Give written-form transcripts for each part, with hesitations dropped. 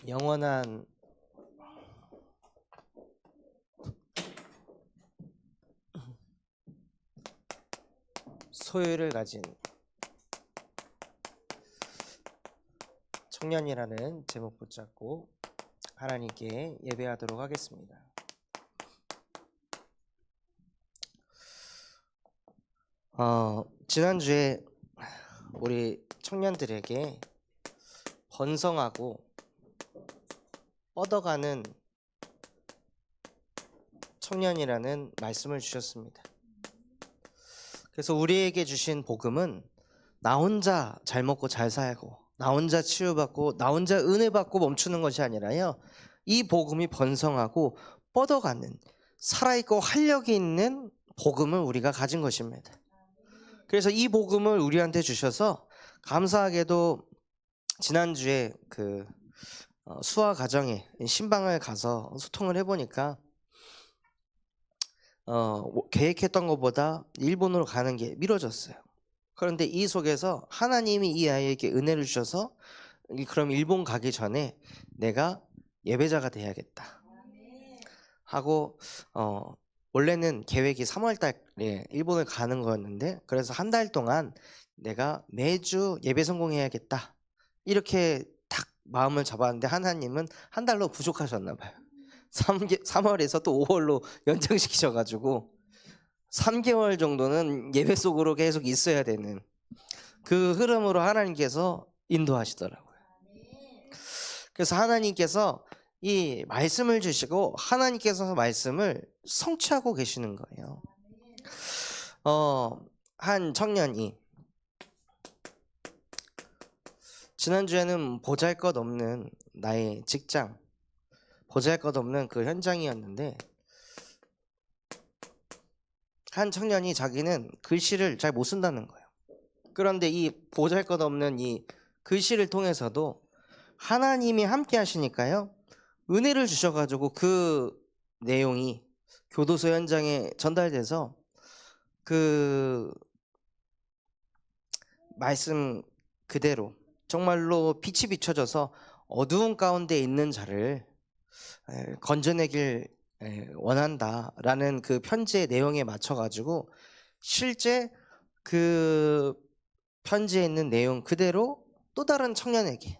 영원한 소유를 가진 청년이라는 제목 붙잡고 하나님께 예배하도록 하겠습니다. 지난주에 우리 청년들에게 번성하고 뻗어가는 청년이라는 말씀을 주셨습니다. 그래서 우리에게 주신 복음은 나 혼자 잘 먹고 잘 살고 나 혼자 치유받고 나 혼자 은혜 받고 멈추는 것이 아니라요, 이 복음이 번성하고 뻗어가는 살아있고 활력이 있는 복음을 우리가 가진 것입니다. 그래서 이 복음을 우리한테 주셔서 감사하게도 지난주에 수아 가정에 신방을 가서 소통을 해보니까 계획했던 것보다 일본으로 가는 게 미뤄졌어요. 그런데 이 속에서 하나님이 이 아이에게 은혜를 주셔서 그럼 일본 가기 전에 내가 예배자가 돼야겠다 하고 원래는 계획이 3월 달에 일본을 가는 거였는데, 그래서 한 달 동안 내가 매주 예배 성공해야겠다 이렇게 딱 마음을 잡았는데 하나님은 한 달로 부족하셨나 봐요. 3월에서 또 5월로 연장시키셔가지고 3개월 정도는 예배 속으로 계속 있어야 되는 그 흐름으로 하나님께서 인도하시더라고요. 그래서 하나님께서 이 말씀을 주시고 하나님께서 말씀을 성취하고 계시는 거예요. 한 청년이 지난주에는 보잘것없는 나의 직장, 보잘것없는 그 현장이었는데, 한 청년이 자기는 글씨를 잘 못 쓴다는 거예요. 그런데 이 보잘것없는 이 글씨를 통해서도 하나님이 함께 하시니까요, 은혜를 주셔가지고 그 내용이 교도소 현장에 전달돼서 그 말씀 그대로 정말로 빛이 비춰져서 어두운 가운데 있는 자를 건져내길 원한다라는 그 편지의 내용에 맞춰가지고 실제 그 편지에 있는 내용 그대로 또 다른 청년에게,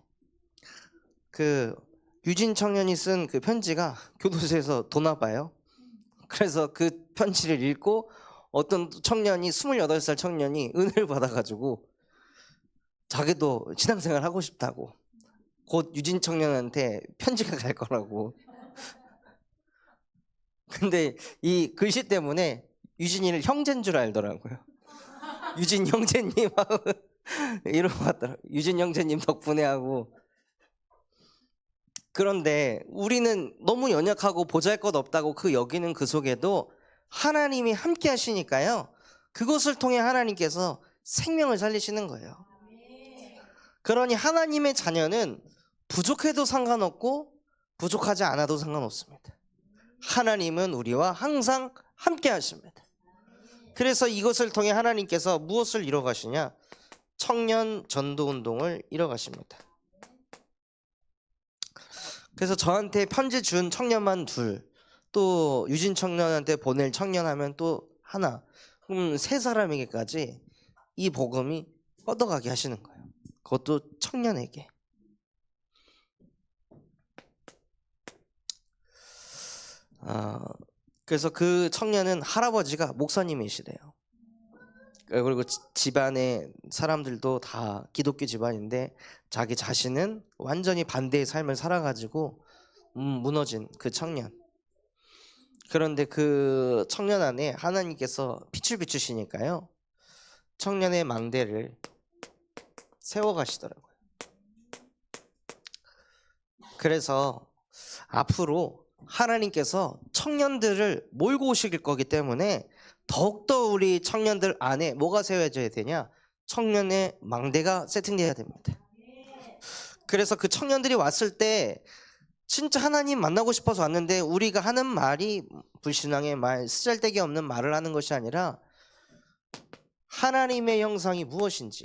그 유진 청년이 쓴 그 편지가 교도소에서 도나 봐요. 그래서 그 편지를 읽고 어떤 청년이 28살 청년이 은혜를 받아가지고 자기도 신앙생활 하고 싶다고, 곧 유진 청년한테 편지가 갈 거라고. 근데 이 글씨 때문에 유진이를 형제인 줄 알더라고요. 유진 형제님하고 이러고 왔더라고요. 유진 형제님 덕분에 하고. 그런데 우리는 너무 연약하고 보잘것없다고 그 여기는 그 속에도 하나님이 함께 하시니까요, 그것을 통해 하나님께서 생명을 살리시는 거예요. 그러니 하나님의 자녀는 부족해도 상관없고 부족하지 않아도 상관없습니다. 하나님은 우리와 항상 함께 하십니다. 그래서 이것을 통해 하나님께서 무엇을 이뤄가시냐? 청년 전도 운동을 이뤄가십니다. 그래서 저한테 편지 준 청년만 둘, 또 유진 청년한테 보낼 청년 하면 또 하나, 그럼 3사람에게까지 이 복음이 뻗어가게 하시는 거예요. 그것도 청년에게. 그래서 그 청년은 할아버지가 목사님이시래요. 그리고 집안의 사람들도 다 기독교 집안인데 자기 자신은 완전히 반대의 삶을 살아가지고 무너진 그 청년. 그런데 그 청년 안에 하나님께서 빛을 비추시니까요, 청년의 망대를 세워가시더라고요. 그래서 앞으로 하나님께서 청년들을 몰고 오실 거기 때문에 더욱더 우리 청년들 안에 뭐가 세워져야 되냐? 청년의 망대가 세팅돼야 됩니다. 그래서 그 청년들이 왔을 때 진짜 하나님 만나고 싶어서 왔는데 우리가 하는 말이 불신앙의 말, 쓰잘데기 없는 말을 하는 것이 아니라 하나님의 형상이 무엇인지,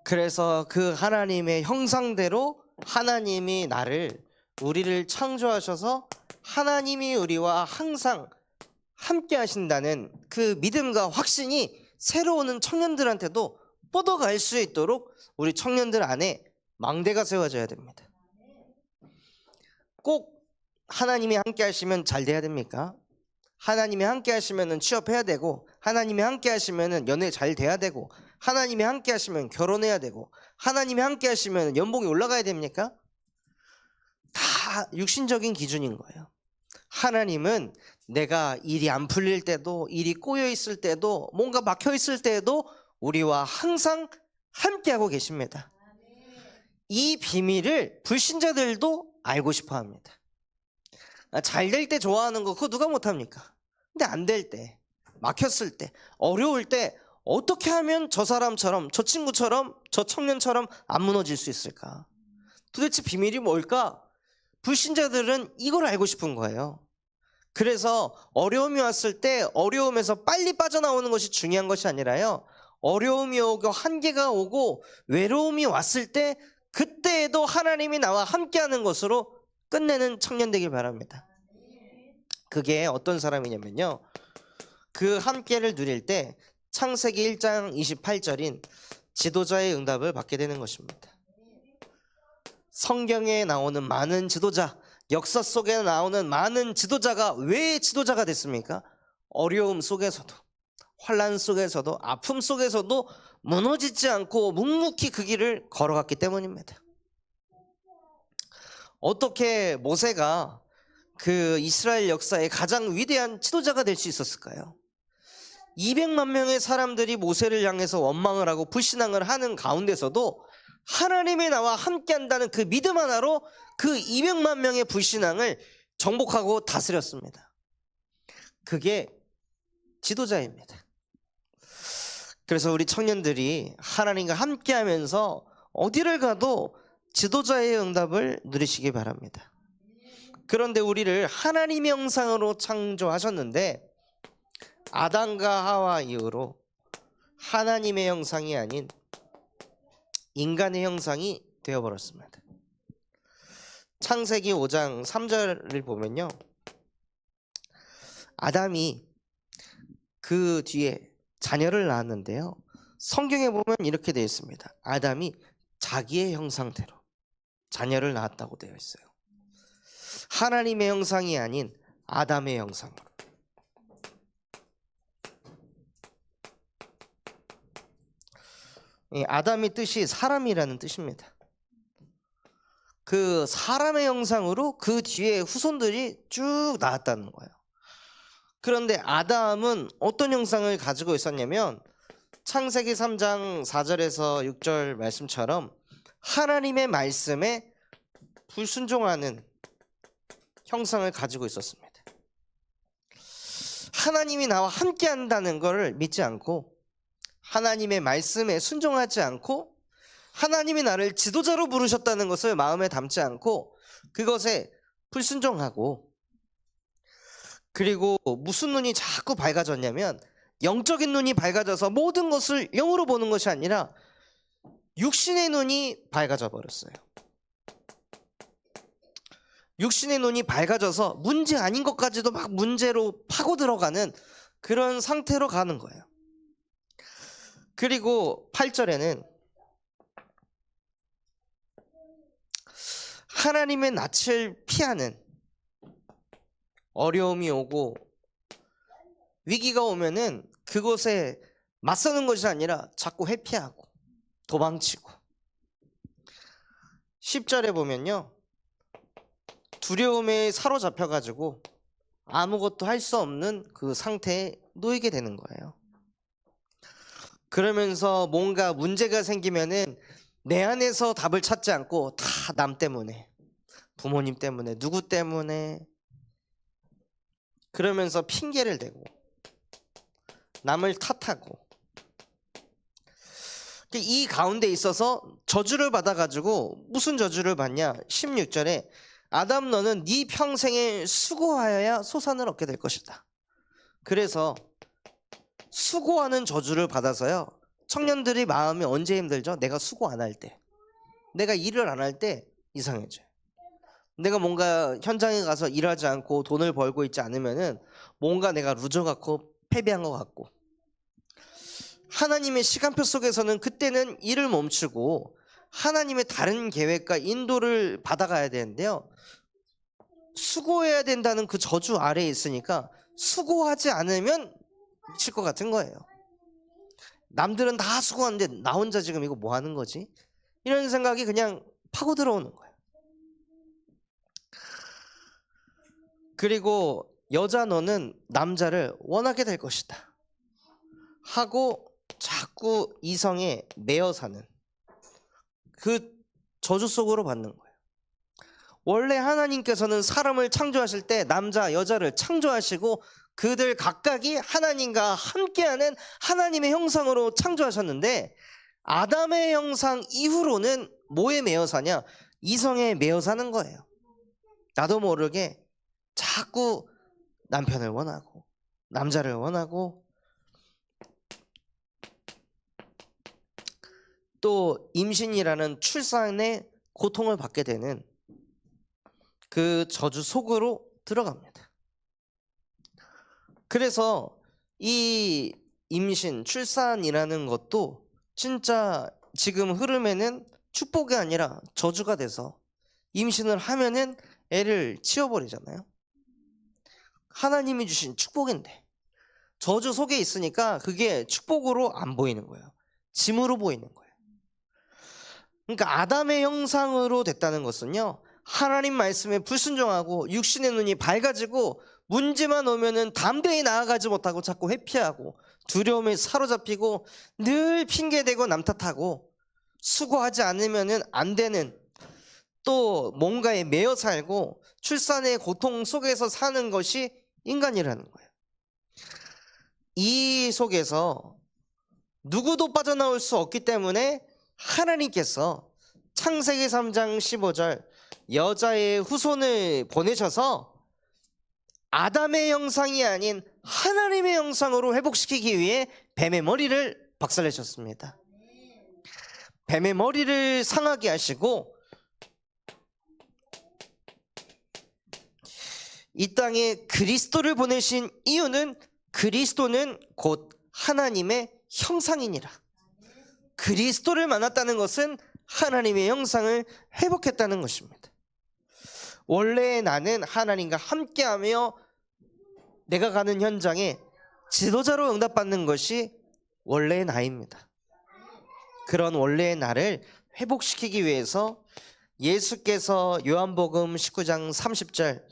그래서 그 하나님의 형상대로 하나님이 우리를 창조하셔서 하나님이 우리와 항상 함께 하신다는 그 믿음과 확신이 새로 오는 청년들한테도 뻗어갈 수 있도록 우리 청년들 안에 망대가 세워져야 됩니다. 꼭 하나님이 함께 하시면 잘 돼야 됩니까? 하나님이 함께 하시면 취업해야 되고, 하나님이 함께 하시면 연애 잘 돼야 되고, 하나님이 함께 하시면 결혼해야 되고, 하나님이 함께 하시면 연봉이 올라가야 됩니까? 다 육신적인 기준인 거예요. 하나님은 내가 일이 안 풀릴 때도, 일이 꼬여 있을 때도, 뭔가 막혀 있을 때도 우리와 항상 함께하고 계십니다. 이 비밀을 불신자들도 알고 싶어 합니다. 잘 될 때 좋아하는 거 그거 누가 못합니까? 근데 안 될 때, 막혔을 때, 어려울 때 어떻게 하면 저 사람처럼, 저 친구처럼, 저 청년처럼 안 무너질 수 있을까? 도대체 비밀이 뭘까? 불신자들은 이걸 알고 싶은 거예요. 그래서 어려움이 왔을 때 어려움에서 빨리 빠져나오는 것이 중요한 것이 아니라요, 어려움이 오고 한계가 오고 외로움이 왔을 때 그때에도 하나님이 나와 함께하는 것으로 끝내는 청년 되길 바랍니다. 그게 어떤 사람이냐면요, 그 함께를 누릴 때 창세기 1장 28절인 지도자의 응답을 받게 되는 것입니다. 성경에 나오는 많은 지도자, 역사 속에 나오는 많은 지도자가 왜 지도자가 됐습니까? 어려움 속에서도, 환난 속에서도, 아픔 속에서도 무너지지 않고 묵묵히 그 길을 걸어갔기 때문입니다. 어떻게 모세가 그 이스라엘 역사의 가장 위대한 지도자가 될 수 있었을까요? 200만 명의 사람들이 모세를 향해서 원망을 하고 불신앙을 하는 가운데서도 하나님이 나와 함께한다는 그 믿음 하나로 그 200만 명의 불신앙을 정복하고 다스렸습니다. 그게 지도자입니다. 그래서 우리 청년들이 하나님과 함께하면서 어디를 가도 지도자의 응답을 누리시기 바랍니다. 그런데 우리를 하나님의 형상으로 창조하셨는데 아담과 하와 이후로 하나님의 형상이 아닌 인간의 형상이 되어버렸습니다. 창세기 5장 3절을 보면요, 아담이 그 뒤에 자녀를 낳았는데요, 성경에 보면 이렇게 되어 있습니다. 아담이 자기의 형상대로 자녀를 낳았다고 되어 있어요. 하나님의 형상이 아닌 아담의 형상으로. 아담의 뜻이 사람이라는 뜻입니다. 그 사람의 형상으로 그 뒤에 후손들이 쭉 나왔다는 거예요. 그런데 아담은 어떤 형상을 가지고 있었냐면 창세기 3장 4절에서 6절 말씀처럼 하나님의 말씀에 불순종하는 형상을 가지고 있었습니다. 하나님이 나와 함께 한다는 것을 믿지 않고, 하나님의 말씀에 순종하지 않고, 하나님이 나를 지도자로 부르셨다는 것을 마음에 담지 않고 그것에 불순종하고, 그리고 무슨 눈이 자꾸 밝아졌냐면 영적인 눈이 밝아져서 모든 것을 영으로 보는 것이 아니라 육신의 눈이 밝아져 버렸어요. 육신의 눈이 밝아져서 문제 아닌 것까지도 막 문제로 파고 들어가는 그런 상태로 가는 거예요. 그리고 8절에는 하나님의 낯을 피하는, 어려움이 오고 위기가 오면은 그것에 맞서는 것이 아니라 자꾸 회피하고 도망치고, 10절에 보면요, 두려움에 사로잡혀가지고 아무것도 할 수 없는 그 상태에 놓이게 되는 거예요. 그러면서 뭔가 문제가 생기면은 내 안에서 답을 찾지 않고 다 남 때문에, 부모님 때문에, 누구 때문에, 그러면서 핑계를 대고 남을 탓하고, 이 가운데 있어서 저주를 받아가지고, 무슨 저주를 받냐, 16절에 아담 너는 네 평생에 수고하여야 소산을 얻게 될 것이다. 그래서 수고하는 저주를 받아서요, 청년들이 마음이 언제 힘들죠? 내가 수고 안 할 때, 내가 일을 안 할 때 이상해져요. 내가 뭔가 현장에 가서 일하지 않고 돈을 벌고 있지 않으면은 뭔가 내가 루저 같고 패배한 것 같고, 하나님의 시간표 속에서는 그때는 일을 멈추고 하나님의 다른 계획과 인도를 받아가야 되는데요, 수고해야 된다는 그 저주 아래에 있으니까 수고하지 않으면 미칠 것 같은 거예요. 남들은 다 수고하는데 나 혼자 지금 이거 뭐 하는 거지? 이런 생각이 그냥 파고 들어오는 거예요. 그리고 여자 너는 남자를 원하게 될 것이다 하고 자꾸 이성에 매여 사는 그 저주 속으로 받는 거예요. 원래 하나님께서는 사람을 창조하실 때 남자 여자를 창조하시고 그들 각각이 하나님과 함께하는 하나님의 형상으로 창조하셨는데, 아담의 형상 이후로는 뭐에 매여 사냐? 이성에 매여 사는 거예요. 나도 모르게 자꾸 남편을 원하고 남자를 원하고, 또 임신이라는 출산의 고통을 받게 되는 그 저주 속으로 들어갑니다. 그래서 이 임신, 출산이라는 것도 진짜 지금 흐름에는 축복이 아니라 저주가 돼서, 임신을 하면은 애를 치워버리잖아요. 하나님이 주신 축복인데 저주 속에 있으니까 그게 축복으로 안 보이는 거예요. 짐으로 보이는 거예요. 그러니까 아담의 형상으로 됐다는 것은요, 하나님 말씀에 불순종하고 육신의 눈이 밝아지고 문제만 오면은 담대히 나아가지 못하고 자꾸 회피하고 두려움에 사로잡히고 늘 핑계대고 남 탓하고 수고하지 않으면은 안 되는, 또 뭔가에 매여 살고 출산의 고통 속에서 사는 것이 인간이라는 거예요. 이 속에서 누구도 빠져나올 수 없기 때문에 하나님께서 창세기 3장 15절 여자의 후손을 보내셔서 아담의 형상이 아닌 하나님의 형상으로 회복시키기 위해 뱀의 머리를 박살내셨습니다. 뱀의 머리를 상하게 하시고 이 땅에 그리스도를 보내신 이유는, 그리스도는 곧 하나님의 형상이니라. 그리스도를 만났다는 것은 하나님의 형상을 회복했다는 것입니다. 원래 나는 하나님과 함께하며 내가 가는 현장에 지도자로 응답받는 것이 원래의 나입니다. 그런 원래의 나를 회복시키기 위해서 예수께서 요한복음 19장 30절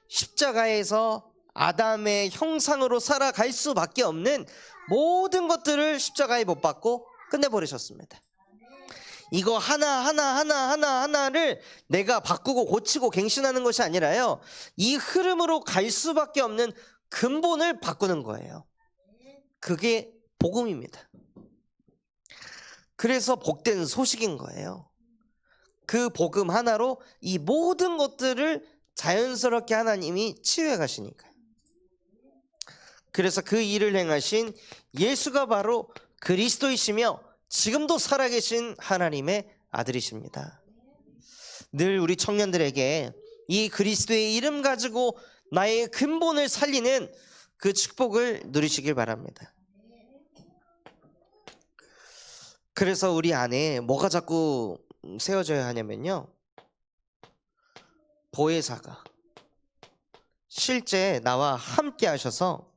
십자가에서 아담의 형상으로 살아갈 수밖에 없는 모든 것들을 십자가에 못 박고 끝내버리셨습니다. 이거 하나를 내가 바꾸고 고치고 갱신하는 것이 아니라요, 이 흐름으로 갈 수밖에 없는 근본을 바꾸는 거예요. 그게 복음입니다. 그래서 복된 소식인 거예요. 그 복음 하나로 이 모든 것들을 자연스럽게 하나님이 치유해 가시니까요. 그래서 그 일을 행하신 예수가 바로 그리스도이시며 지금도 살아계신 하나님의 아들이십니다. 늘 우리 청년들에게 이 그리스도의 이름 가지고 나의 근본을 살리는 그 축복을 누리시길 바랍니다. 그래서 우리 안에 뭐가 자꾸 세워져야 하냐면요, 보혜사가 실제 나와 함께 하셔서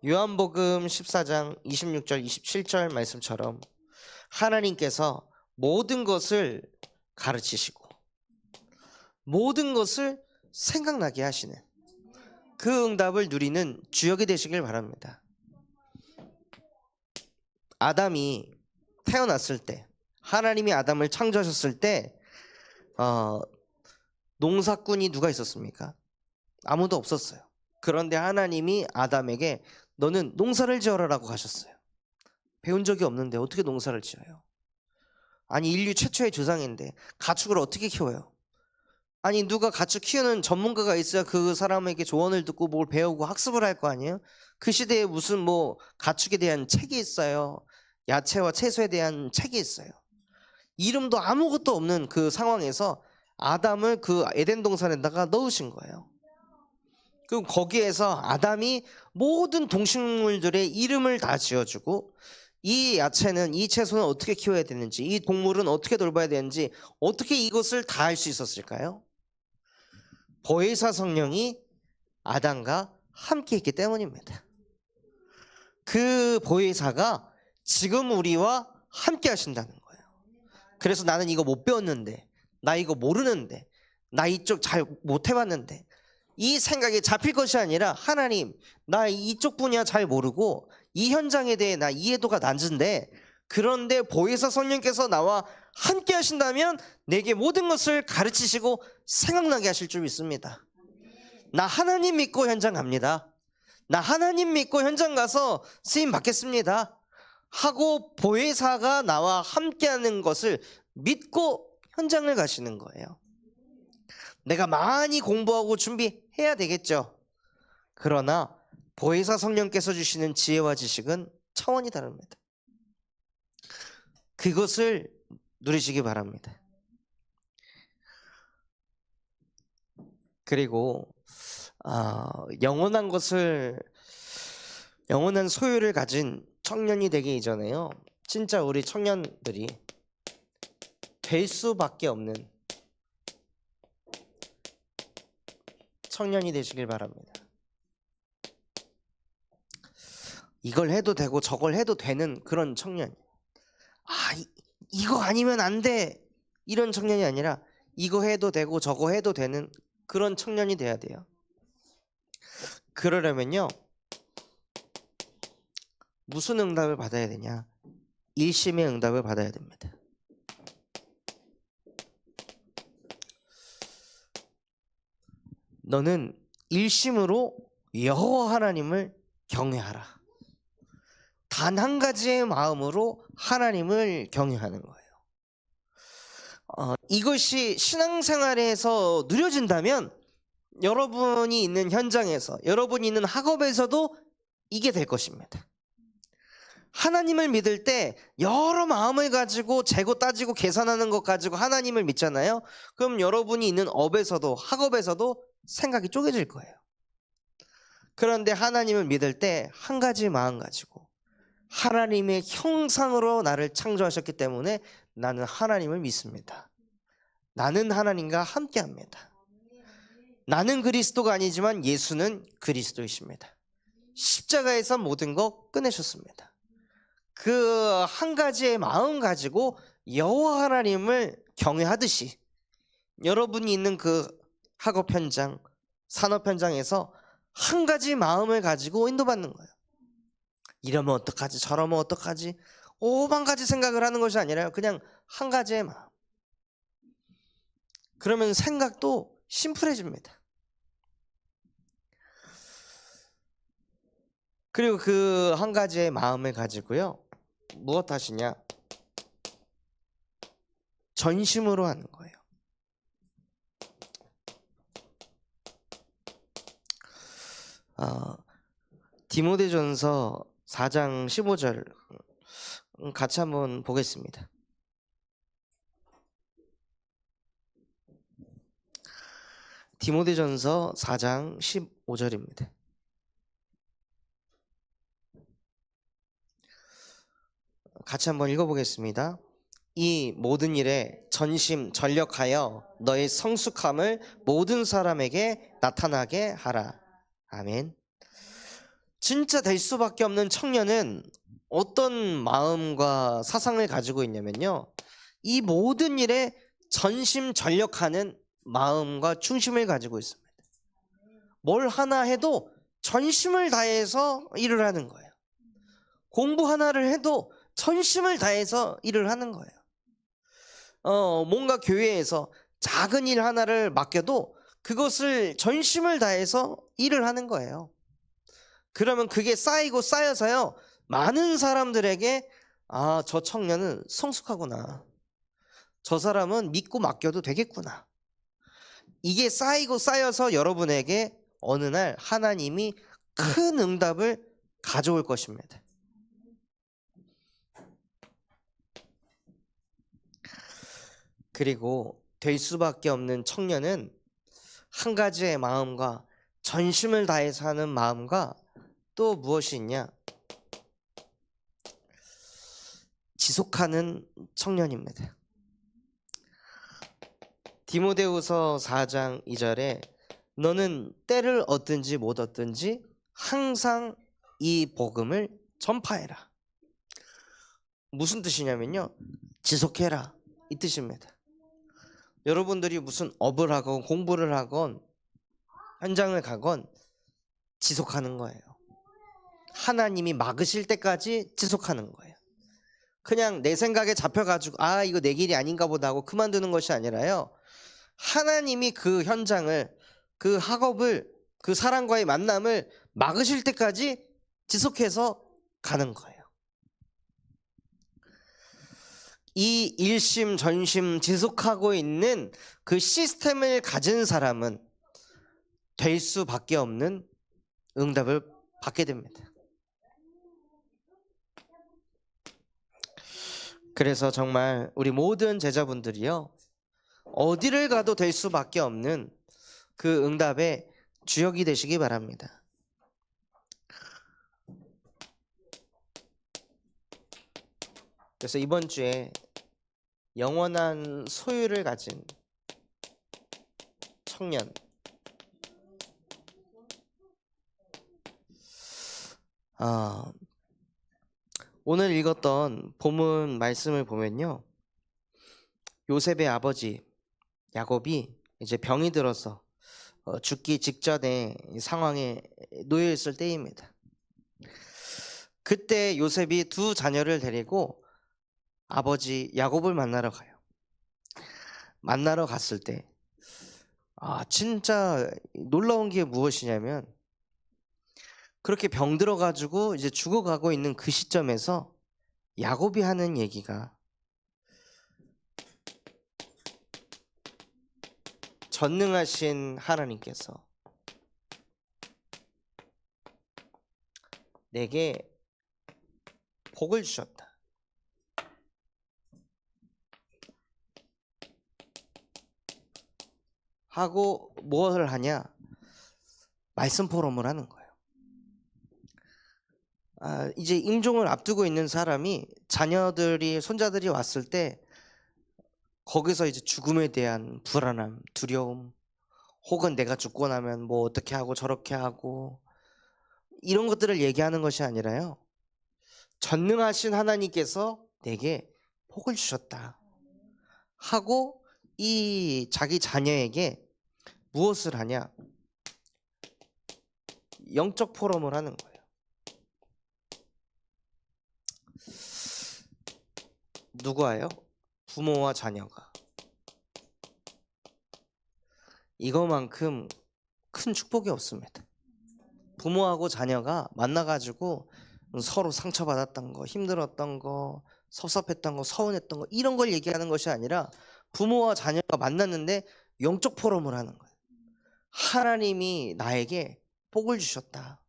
요한복음 14장 26절 27절 말씀처럼 하나님께서 모든 것을 가르치시고 모든 것을 생각나게 하시는 그 응답을 누리는 주역이 되시길 바랍니다. 아담이 태어났을 때, 하나님이 아담을 창조하셨을 때 농사꾼이 누가 있었습니까? 아무도 없었어요. 그런데 하나님이 아담에게 너는 농사를 지어라라고 하셨어요. 배운 적이 없는데 어떻게 농사를 지어요? 아니, 인류 최초의 조상인데 가축을 어떻게 키워요? 아니, 누가 가축 키우는 전문가가 있어야 그 사람에게 조언을 듣고 뭘 배우고 학습을 할 거 아니에요? 그 시대에 무슨 뭐 가축에 대한 책이 있어요? 야채와 채소에 대한 책이 있어요. 이름도 아무것도 없는 그 상황에서 아담을 그 에덴 동산에다가 넣으신 거예요. 그럼 거기에서 아담이 모든 동식물들의 이름을 다 지어주고, 이 야채는, 이 채소는 어떻게 키워야 되는지, 이 동물은 어떻게 돌봐야 되는지, 어떻게 이것을 다 할 수 있었을까요? 보혜사 성령이 아담과 함께 있기 때문입니다. 그 보혜사가 지금 우리와 함께 하신다는 거예요. 그래서 나는 이거 못 배웠는데, 나 이거 모르는데, 나 이쪽 잘 못 해봤는데, 이 생각이 잡힐 것이 아니라, 하나님, 나 이쪽 분야 잘 모르고 이 현장에 대해 나 이해도가 낮은데, 그런데 보혜사 성령께서 나와 함께 하신다면 내게 모든 것을 가르치시고 생각나게 하실 줄 믿습니다. 나 하나님 믿고 현장 갑니다. 나 하나님 믿고 현장 가서 쓰임 받겠습니다 하고 보혜사가 나와 함께하는 것을 믿고 현장을 가시는 거예요. 내가 많이 공부하고 준비해야 되겠죠. 그러나 보혜사 성령께서 주시는 지혜와 지식은 차원이 다릅니다. 그것을 누리시기 바랍니다. 그리고 영원한 소유를 가진 청년이 되기 이전에요, 진짜 우리 청년들이 될 수밖에 없는 청년이 되시길 바랍니다. 이걸 해도 되고 저걸 해도 되는 그런 청년. 이거 아니면 안 돼, 이런 청년이 아니라 이거 해도 되고 저거 해도 되는 그런 청년이 돼야 돼요. 그러려면요, 무슨 응답을 받아야 되냐? 일심의 응답을 받아야 됩니다. 너는 일심으로 여호와 하나님을 경외하라. 단 한 가지의 마음으로 하나님을 경외하는 거예요. 이것이 신앙생활에서 누려진다면 여러분이 있는 현장에서, 여러분이 있는 학업에서도 이게 될 것입니다. 하나님을 믿을 때 여러 마음을 가지고 재고 따지고 계산하는 것 가지고 하나님을 믿잖아요. 그럼 여러분이 있는 업에서도 학업에서도 생각이 쪼개질 거예요. 그런데 하나님을 믿을 때 한 가지 마음 가지고, 하나님의 형상으로 나를 창조하셨기 때문에 나는 하나님을 믿습니다. 나는 하나님과 함께합니다. 나는 그리스도가 아니지만 예수는 그리스도이십니다. 십자가에서 모든 거 끝내셨습니다. 그 한 가지의 마음 가지고 여호와 하나님을 경외하듯이 여러분이 있는 그 학업 현장, 산업 현장에서 한 가지 마음을 가지고 인도받는 거예요. 이러면 어떡하지, 저러면 어떡하지, 오만 가지 생각을 하는 것이 아니라 그냥 한 가지의 마음. 그러면 생각도 심플해집니다. 그리고 그 한 가지의 마음을 가지고요, 무엇 하시냐? 전심으로 하는 거예요. 디모데전서 4장 15절 같이 한번 보겠습니다. 디모데전서 4장 15절입니다. 같이 한번 읽어보겠습니다. 이 모든 일에 전심 전력하여 너의 성숙함을 모든 사람에게 나타나게 하라. 아멘. 진짜 될 수밖에 없는 청년은 어떤 마음과 사상을 가지고 있냐면요, 이 모든 일에 전심 전력하는 마음과 중심을 가지고 있습니다. 뭘 하나 해도 전심을 다해서 일을 하는 거예요. 공부 하나를 해도 전심을 다해서 일을 하는 거예요. 뭔가 교회에서 작은 일 하나를 맡겨도 그것을 전심을 다해서 일을 하는 거예요. 그러면 그게 쌓이고 쌓여서요, 많은 사람들에게 저 청년은 성숙하구나, 저 사람은 믿고 맡겨도 되겠구나, 이게 쌓이고 쌓여서 여러분에게 어느 날 하나님이 큰 응답을 가져올 것입니다. 그리고 될 수밖에 없는 청년은 한 가지의 마음과 전심을 다해서 하는 마음과 또 무엇이 있냐? 지속하는 청년입니다. 디모데후서 4장 2절에 너는 때를 얻든지 못 얻든지 항상 이 복음을 전파해라. 무슨 뜻이냐면요, 지속해라 이 뜻입니다. 여러분들이 무슨 업을 하건 공부를 하건 현장을 가건 지속하는 거예요. 하나님이 막으실 때까지 지속하는 거예요. 그냥 내 생각에 잡혀가지고 아 이거 내 길이 아닌가 보다 하고 그만두는 것이 아니라요, 하나님이 그 현장을, 그 학업을, 그 사람과의 만남을 막으실 때까지 지속해서 가는 거예요. 이 일심전심 지속하고 있는 그 시스템을 가진 사람은 될 수밖에 없는 응답을 받게 됩니다. 그래서 정말 우리 모든 제자분들이요, 어디를 가도 될 수밖에 없는 그 응답의 주역이 되시기 바랍니다. 그래서 이번 주에 영원한 소유를 가진 청년, 오늘 읽었던 본문 말씀을 보면요, 요셉의 아버지 야곱이 이제 병이 들어서 죽기 직전의 상황에 놓여 있을 때입니다. 그때 요셉이 두 자녀를 데리고 아버지 야곱을 만나러 가요. 만나러 갔을 때 진짜 놀라운 게 무엇이냐면, 그렇게 병들어 가지고 이제 죽어가고 있는 그 시점에서 야곱이 하는 얘기가, 전능하신 하나님께서 내게 복을 주셨다 하고 무엇을 하냐? 말씀 포럼을 하는 거예요. 이제 임종을 앞두고 있는 사람이, 자녀들이, 손자들이 왔을 때 거기서 이제 죽음에 대한 불안함, 두려움, 혹은 내가 죽고 나면 뭐 어떻게 하고 저렇게 하고 이런 것들을 얘기하는 것이 아니라요, 전능하신 하나님께서 내게 복을 주셨다 하고 이 자기 자녀에게 무엇을 하냐? 영적 포럼을 하는 거예요. 누구와요? 부모와 자녀가. 이거만큼 큰 축복이 없습니다. 부모하고 자녀가 만나가지고 서로 상처받았던 거, 힘들었던 거, 섭섭했던 거, 서운했던 거, 이런 걸 얘기하는 것이 아니라 부모와 자녀가 만났는데 영적 포럼을 하는 거예요. 하나님이 나에게 복을 주셨다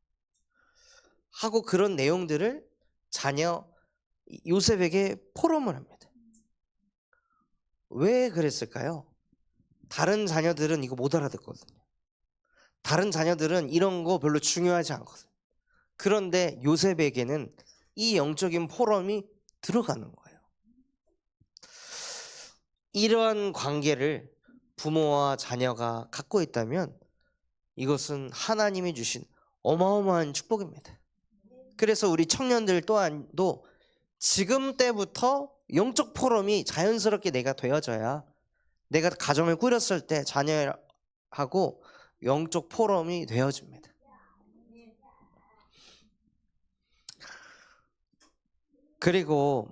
하고 그런 내용들을 자녀 요셉에게 포럼을 합니다. 왜 그랬을까요? 다른 자녀들은 이거 못 알아듣거든요. 다른 자녀들은 이런 거 별로 중요하지 않거든요. 그런데 요셉에게는 이 영적인 포럼이 들어가는 거예요. 이러한 관계를 부모와 자녀가 갖고 있다면 이것은 하나님이 주신 어마어마한 축복입니다. 그래서 우리 청년들 또한도 지금 때부터 영적 포럼이 자연스럽게 내가 되어져야, 내가 가정을 꾸렸을 때 자녀하고 영적 포럼이 되어집니다. 그리고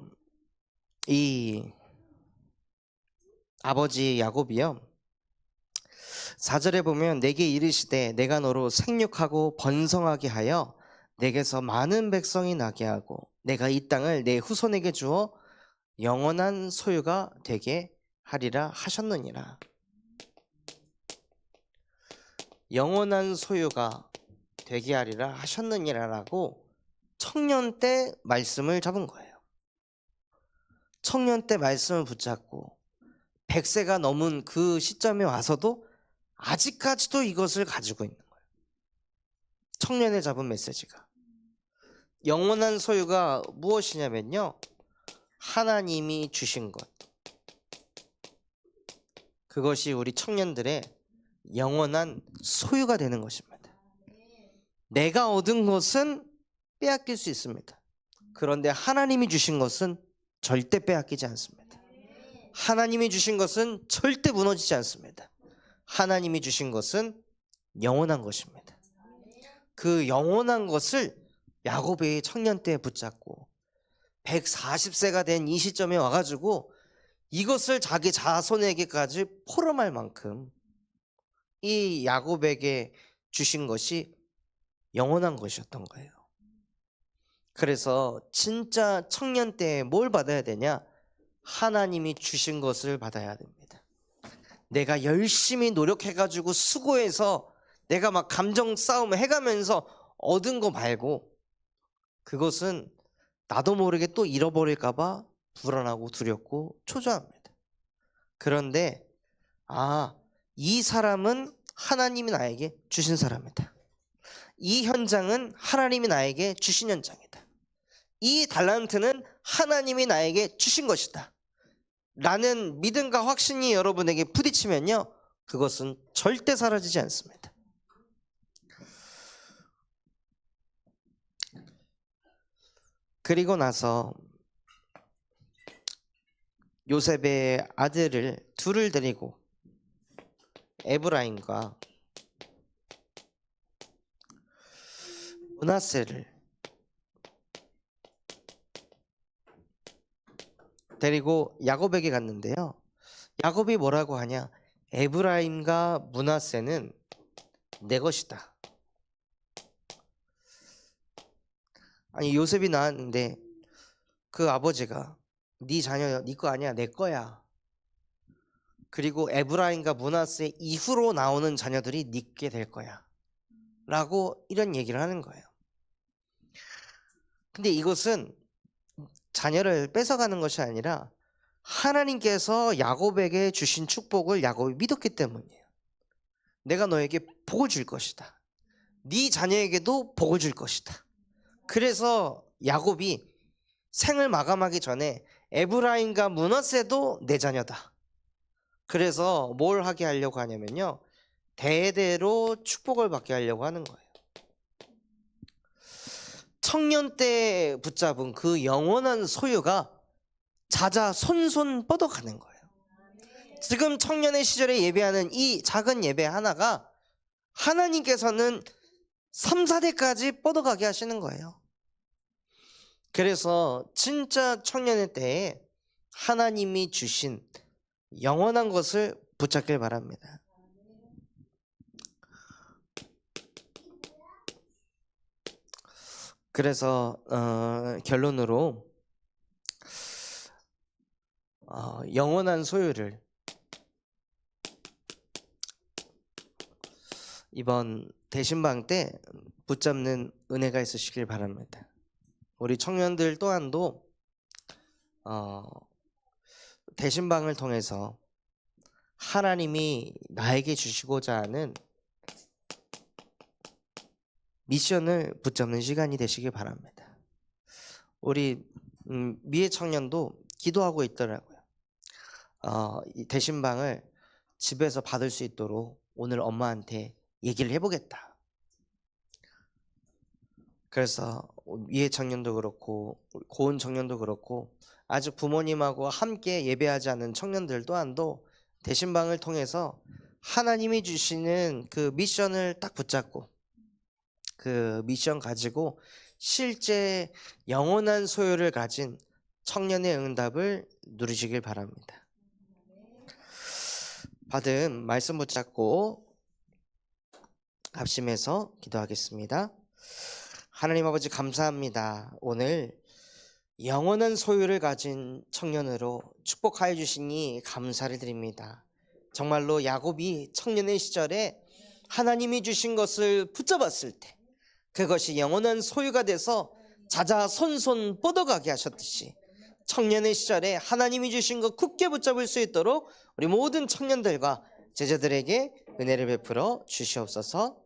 이 아버지 야곱이요, 4절에 보면 내게 이르시되 내가 너로 생육하고 번성하게 하여 내게서 많은 백성이 나게 하고 내가 이 땅을 내 후손에게 주어 영원한 소유가 되게 하리라 하셨느니라. 영원한 소유가 되게 하리라 하셨느니라라고 청년 때 말씀을 잡은 거예요. 청년 때 말씀을 붙잡고 100세가 넘은 그 시점에 와서도 아직까지도 이것을 가지고 있는 거예요. 청년의 잡은 메시지가. 영원한 소유가 무엇이냐면요, 하나님이 주신 것. 그것이 우리 청년들의 영원한 소유가 되는 것입니다. 내가 얻은 것은 빼앗길 수 있습니다. 그런데 하나님이 주신 것은 절대 빼앗기지 않습니다. 하나님이 주신 것은 절대 무너지지 않습니다. 하나님이 주신 것은 영원한 것입니다. 그 영원한 것을 야곱의 청년 때에 붙잡고 140세가 된 이 시점에 와가지고 이것을 자기 자손에게까지 포럼할 만큼 이 야곱에게 주신 것이 영원한 것이었던 거예요. 그래서 진짜 청년 때에 뭘 받아야 되냐? 하나님이 주신 것을 받아야 됩니다. 내가 열심히 노력해가지고 수고해서 내가 막 감정 싸움을 해가면서 얻은 거 말고, 그것은 나도 모르게 또 잃어버릴까봐 불안하고 두렵고 초조합니다. 그런데 이 사람은 하나님이 나에게 주신 사람이다. 이 현장은 하나님이 나에게 주신 현장이다. 이 달란트는 하나님이 나에게 주신 것이다 라는 믿음과 확신이 여러분에게 부딪히면요, 그것은 절대 사라지지 않습니다. 그리고 나서 요셉의 아들을 둘을 데리고 에브라임과 므낫세를 데리고 야곱에게 갔는데요, 야곱이 뭐라고 하냐? 에브라임과 므낫세는 내 것이다. 아니, 요셉이 낳았는데 그 아버지가 네 자녀야, 네 거 아니야, 내 거야. 그리고 에브라임과 므낫세 이후로 나오는 자녀들이 네게 될 거야 라고 이런 얘기를 하는 거예요. 근데 이것은 자녀를 뺏어가는 것이 아니라 하나님께서 야곱에게 주신 축복을 야곱이 믿었기 때문이에요. 내가 너에게 복을 줄 것이다. 네 자녀에게도 복을 줄 것이다. 그래서 야곱이 생을 마감하기 전에 에브라임과 므낫세도 내 자녀다. 그래서 뭘 하게 하려고 하냐면요, 대대로 축복을 받게 하려고 하는 거예요. 청년 때 붙잡은 그 영원한 소유가 자자손손 뻗어가는 거예요. 지금 청년의 시절에 예배하는 이 작은 예배 하나가 하나님께서는 3, 4대까지 뻗어가게 하시는 거예요. 그래서 진짜 청년의 때에 하나님이 주신 영원한 것을 붙잡길 바랍니다. 그래서 결론으로 영원한 소유를 이번 대신방 때 붙잡는 은혜가 있으시길 바랍니다. 우리 청년들 또한도 대신방을 통해서 하나님이 나에게 주시고자 하는 미션을 붙잡는 시간이 되시길 바랍니다. 우리 미애 청년도 기도하고 있더라고요. 이 대신방을 집에서 받을 수 있도록 오늘 엄마한테 얘기를 해보겠다. 그래서 미애 청년도 그렇고 고은 청년도 그렇고 아직 부모님하고 함께 예배하지 않은 청년들 또한도 대신방을 통해서 하나님이 주시는 그 미션을 딱 붙잡고 그 미션 가지고 실제 영원한 소유를 가진 청년의 응답을 누리시길 바랍니다. 받은 말씀 붙잡고 합심해서 기도하겠습니다. 하나님 아버지, 감사합니다. 오늘 영원한 소유를 가진 청년으로 축복하여 주시니 감사를 드립니다. 정말로 야곱이 청년의 시절에 하나님이 주신 것을 붙잡았을 때 그것이 영원한 소유가 돼서 자자손손 뻗어가게 하셨듯이 청년의 시절에 하나님이 주신 것 굳게 붙잡을 수 있도록 우리 모든 청년들과 제자들에게 은혜를 베풀어 주시옵소서.